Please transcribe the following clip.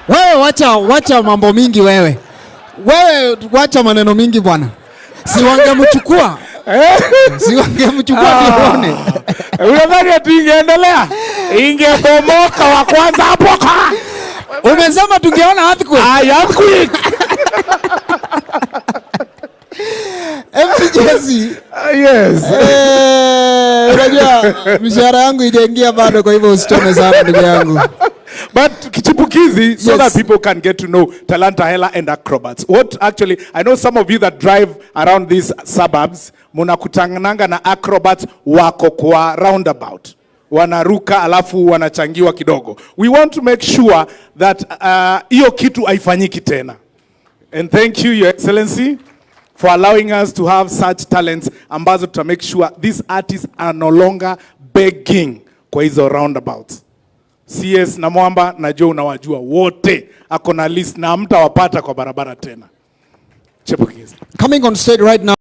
Wewe wacha mambo mingi wewe. Wewe wacha maneno mingi bwana. Si wangemchukua. Si wangemchukua nione. Unadhani ati ingeendelea? Ingebomoka wa kwanza hapo. Umesema tungeona earthquake. Earthquake. MCJC. Yes. Unajua mshahara yangu ijaingia bado, kwa hivyo usichome sana ndugu yangu. But kichipukizi, so that people can get to know Talanta Hela and acrobats. What actually, I know some of you that drive around these suburbs, munakutangananga na acrobats wako kwa roundabout. Wanaruka alafu wanachangiwa kidogo. We want to make sure that hiyo kitu haifanyiki tena. And thank you, Your Excellency, for allowing us to have such talents ambazo to make sure these artists are no longer begging kwa hizo roundabouts. CS na Mwamba najua unawajua wote, ako na list na mtawapata kwa barabara tena. Chipukizi. Coming on stage right now.